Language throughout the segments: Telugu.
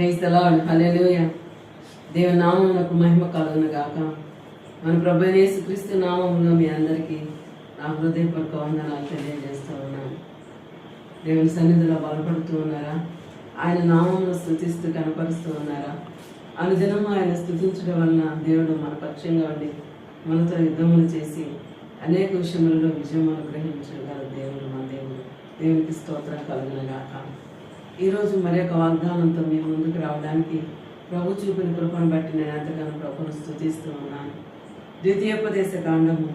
Praise the lord. హల్లెలూయా. దేవుని నామమునకు మహిమ కలుగును గాక. మన ప్రభువైన యేసుక్రీస్తు నామములో మీ అందరికీ నా హృదయపూర్వక వందనాలు తెలియజేస్తూ ఉన్నాను. దేవుని సన్నిధిలో బలపడుతూ ఉన్నారా? ఆయన నామమును స్తుతిస్తూ కనపరుస్తూ ఉన్నారా? అనుదినము ఆయన స్తుతించడం వలన దేవుడు మన పక్షంగా ఉండి మనతో యుద్ధములు చేసి అనేక విషయములలో విజయం అనుగ్రహించగల దేవుడు మన దేవుడు. దేవునికి స్తోత్రం కలుగును గాక. ఈరోజు మరి ఒక వాగ్దానంతో మీ ముందుకు రావడానికి ప్రభు చూపిన కృపను బట్టి నేను ఎంతగానో ప్రభును స్తుతిస్తూ ఉన్నాను. ద్వితీయోపదేశ కాండము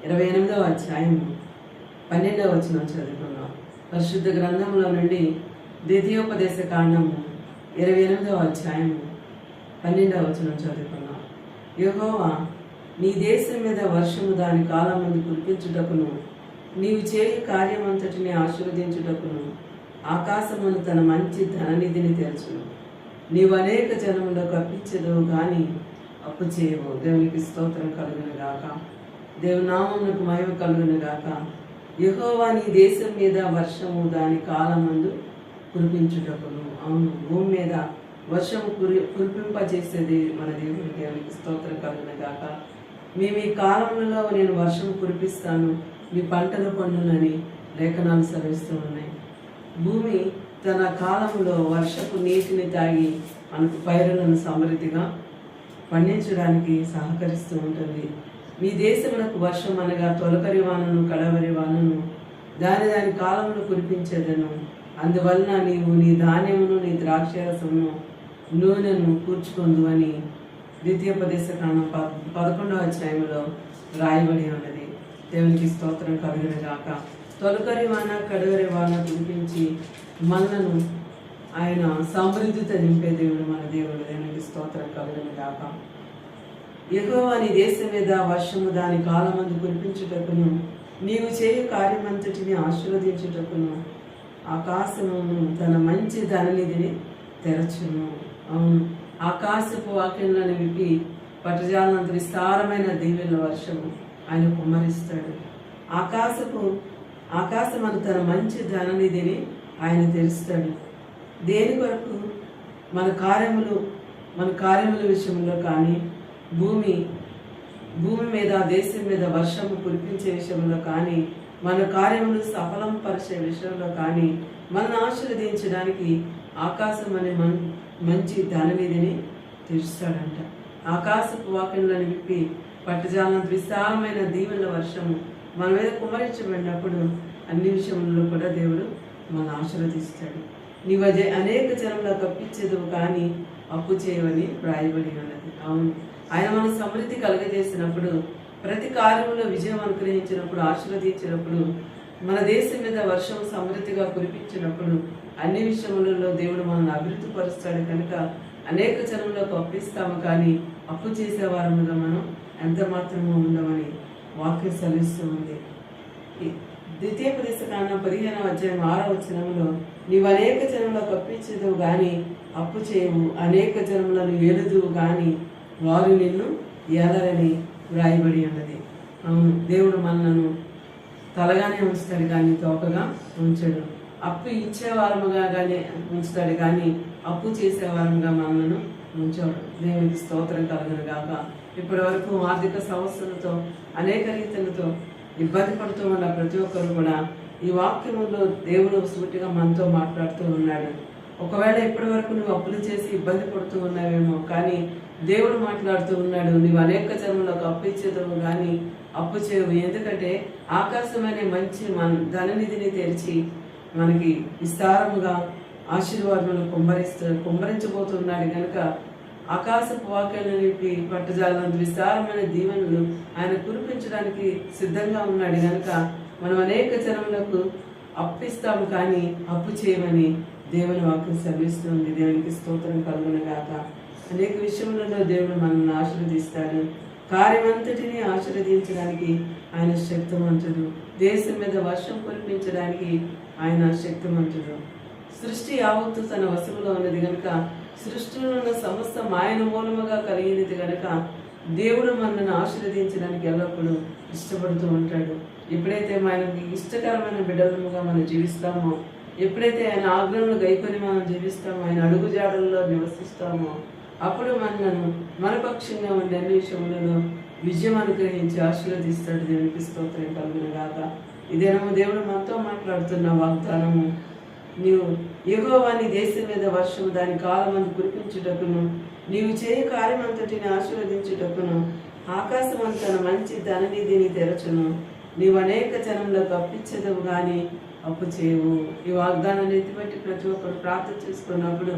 28వ అధ్యాయము 12వ వచనం చదువుకున్నాం. పరిశుద్ధ గ్రంథంలో నుండి ద్వితీయోపదేశ కాండము 28వ అధ్యాయము 12వ వచనం చదువుకున్నాం. యెహోవా నీ దేశం మీద వర్షము దాని కాలమందు కురిపించుటకును నీవు చేయు కార్యమంతటిని ఆశీర్వదించుటకును ఆకాశమును తన మంచి ధననిధిని తెరచును. నీవు అనేక జనములకు అప్పించదువు కానీ అప్పు చేయవు. దేవునికి స్తోత్రం కలుగును గాక. దేవుని నామమునకు మహిమ కలుగును గాక. యెహోవా నీ దేశం మీద వర్షము దాని కాలమందు కురిపించుటకును. అవును, భూమి మీద వర్షము కురిపింపజేసేది మన దేవుడు. దేవునికి స్తోత్రం కలుగును గాక. మేము ఈ కాలంలో నేను వర్షం కురిపిస్తాను, మీ పంటలు పండునని లేఖనాలు సెలవిస్తూ ఉన్నాయి. భూమి తన కాలంలో వర్షపు నీటిని తాగి మనకు పైరులను సమృద్ధిగా పండించడానికి సహకరిస్తూ ఉంటుంది. మీ దేశమునకు వర్షం అనగా తొలకరి వానను కడవరి వానను దాని కాలంలో కురిపించేదను. అందువలన నీవు నీ ధాన్యమును నీ ద్రాక్షరసమును నూనెను కూర్చుకొందు అని ద్వితీయోపదేశ కాండం 11వ అధ్యాయంలో రాయబడి ఉన్నది. దేవునికి స్తోత్రం కలుగును గాక. తొలకరి వాన కడవరి వాన కురిపించి మనలను ఆయన సమృద్ధితో నింపే దేవుడు మన దేవుడు. దేవునికి స్తోత్రం కలుగును గాక. యెహోవా నీ దేశం మీద వర్షము దాని కాలమందు కురిపించుటకును నీవు చేయు కార్యమంతటిని ఆశీర్వదించుటకును ఆకాశమును తన మంచి ధననిధిని తెరచును. అవును, ఆకాశపు వాక్యంలను విప్పి పట్టజాలంత విస్తారమైన దీవెన వర్షము ఆయన కుమ్మరిస్తాడు. ఆకాశమను తన మంచి ధననిధిని ఆయన తెరుస్తాడు. దేని కొరకు? మన కార్యముల విషయంలో కానీ భూమి మీద దేశం మీద వర్షము కురిపించే విషయంలో కానీ మన కార్యములు సఫలం పరిచే విషయంలో కానీ మనల్ని ఆశీర్వదించడానికి ఆకాశం అనే మంచి ధననిధిని తెరుస్తాడంట. ఆకాశపు వాక్యంలను విప్పి పట్టజాలంత విశాలమైన దీవెన వర్షము మన మీద కుమ్మరించబడినప్పుడు అన్ని విషయంలో కూడా దేవుడు మన ఆశీర్వదిస్తాడు. నీవు అనేక జనంలో కప్పించదువు కానీ అప్పు చేయవని రాయబడి ఉన్నది. అవును, ఆయన మన సమృద్ధి కలుగజేసినప్పుడు, ప్రతి కార్యంలో విజయం అనుగ్రహించినప్పుడు, ఆశీర్వదించినప్పుడు, మన దేశం మీద వర్షం సమృద్ధిగా కురిపించినప్పుడు అన్ని విషయములలో దేవుడు మనల్ని అభివృద్ధి పరుస్తాడు. కనుక అనేక జనంలోకి అప్పిస్తాము కానీ అప్పు చేసేవారముగా మనం ఎంత మాత్రమూ ఉండమని వాక్యం సెలవిస్తూ ఉంది. ద్వితీయోపదేశ కాండం 15వ అధ్యాయం 6వ వచనంలో నీవు అనేక జనంలోకి అప్పించదువు గాని అప్పు చేయవు, అనేక జనములను ఏలుదువు గాని వారు నిన్ను ఏలరని వ్రాయబడి ఉన్నది. అవును, దేవుడు మనలను తలగానే ఉంచుతాడు కానీ తోకగా ఉంచడు. అప్పు ఇచ్చేవారముగా కానీ ఉంచుతాడు కానీ అప్పు చేసేవారముగా మనలను ఉంచాడు. దేవునికి స్తోత్రం కలుగును గాక. ఇప్పటి వరకు ఆర్థిక సమస్యలతో అనేక రీతులతో ఇబ్బంది పడుతూ ఉన్న ప్రతి ఒక్కరు కూడా ఈ వాక్యములో దేవుడు సూటిగా మనతో మాట్లాడుతూ ఉన్నాడు. ఒకవేళ ఇప్పటి వరకు నువ్వు అప్పులు చేసి ఇబ్బంది పడుతూ ఉన్నావేమో, కానీ దేవుడు మాట్లాడుతూ ఉన్నాడు, నువ్వు అనేక జన్మలకు అప్పు ఇచ్చేదవు కానీ అప్పు చేయవు. ఎందుకంటే ఆకాశమనే మంచి ధననిధిని తెరిచి మనకి విస్తారముగా ఆశీర్వాదములు కుమ్మరించబోతున్నాడు. కనుక ఆకాశపు వాక్యాలను నింపి పట్టజాలంత విస్తారమైన దీవెనలు ఆయన కురిపించడానికి సిద్ధంగా ఉన్నాడు. కనుక మనం అనేక జనములకు అప్పిస్తాము కానీ అప్పు చేయమని దేవుని వాక్యం సెలవిస్తుంది. దేవునికి స్తోత్రం కలుగును గాక. అనేక విషయములలో దేవుడు మనల్ని ఆశీర్వదిస్తాడు. కార్యమంతటిని ఆశీర్వదించడానికి ఆయన శక్తిమంతుడు. దేశం మీద వర్షం కురిపించడానికి ఆయన శక్తిమంతుడు. సృష్టి యావత్తు తన వశములో ఉన్నది కనుక, సృష్టిలో ఉన్న సమస్తం ఆయన మూలముగా కలిగినది కనుక దేవుడు మనల్ని ఆశీర్వదించడానికి ఎల్లప్పుడూ ఇష్టపడుతూ ఉంటాడు. ఎప్పుడైతే మనకి ఇష్టకరమైన బిడ్డలముగా మనం జీవిస్తామో ఎప్పుడైతే ఆయన ఆజ్ఞలను గైకొని మనం జీవిస్తామో, ఆయన అడుగుజాడల్లో నివసిస్తామో, అప్పుడు మనలను మనపక్షంగా ఉండే అన్ని విషయములలో విజయం అనుగ్రహించి ఆశీర్వదిస్తాడు. దేవునికి స్తోత్రం కలుగును గాక. ఇదేమో దేవుడు మనతో మాట్లాడుతున్న వాగ్దానము. నీవు యెహోవా నీ దేశం మీద వర్షము దాని కాలమందు కురిపించుటకును, నీవు చేయ కార్యమంతటిని ఆశీర్వదించుటకును, ఆకాశమంత తన మంచి ధననిధిని తెరచును, నీవు అనేక జనంలోకి అప్పించదవు కానీ అప్పు చేయవు. ఈ వాగ్దానాన్ని ఎత్తిపెట్టి ప్రతి ఒక్కరు ప్రార్థన చేసుకున్నప్పుడు,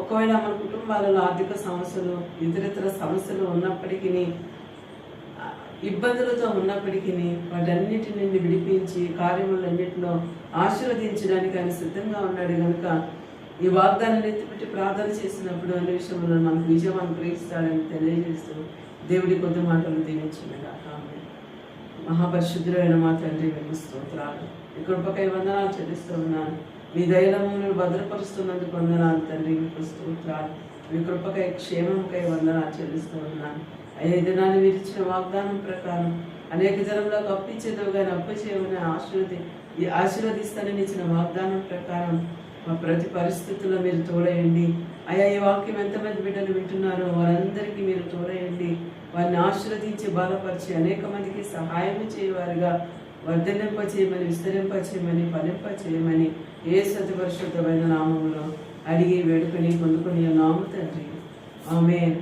ఒకవేళ మన కుటుంబాలలో ఆర్థిక సమస్యలు, ఇతరితర సమస్యలు ఉన్నప్పటికీ, ఇబ్బందులతో ఉన్నప్పటికీ వాటన్నిటి నుండి విడిపించి కార్యములన్నింటిలో ఆశీర్వదించడానికి ఆయన సిద్ధంగా ఉన్నాడు కనుక ఈ వాగ్దానాన్ని ఎత్తిపెట్టి ప్రార్థన చేసినప్పుడు అన్ని విషయంలో మనకు విజయం అనుగ్రహిస్తాడని తెలియజేస్తూ దేవుడి కొద్ది మాటలు దీవించిందిగా. మహాపరిశుద్ధుడైన మా తండ్రి మీకు స్తోత్రాలు. మీ కృపకై వందనాలు చెల్లిస్తూ ఉన్నాను. మీ దయలమును భద్రపరుస్తున్నందుకు వందనాలు తండ్రి, మీకు స్తోత్రాలు. మీ కృపకై క్షేమంకై వందనాలు చెల్లిస్తూ ఉన్నాను. అయ్యే దినాన్ని మీరు ఇచ్చిన వాగ్దానం ప్రకారం అనేక జనంలోకి అప్పించేదో కానీ అప్పు చేయమని ఆశీర్వదిస్తానని ఇచ్చిన వాగ్దానం ప్రకారం మా ప్రతి పరిస్థితుల్లో మీరు తోడయండి. అయ్యా ఈ వాక్యం ఎంతమంది బిడ్డలు వింటున్నారో వారందరికీ మీరు తోడయండి. వారిని ఆశీర్వదించి బలపరిచి అనేక మందికి సహాయం చేయవారుగా వర్ధలింపచేయమని, విస్తరింపచేయమని, ఫలింపచేయమని యేసు పరిశుద్ధమైన నామములో అడిగి వేడుకొని పొందుకొని నామ తండ్రి. ఆమేన్.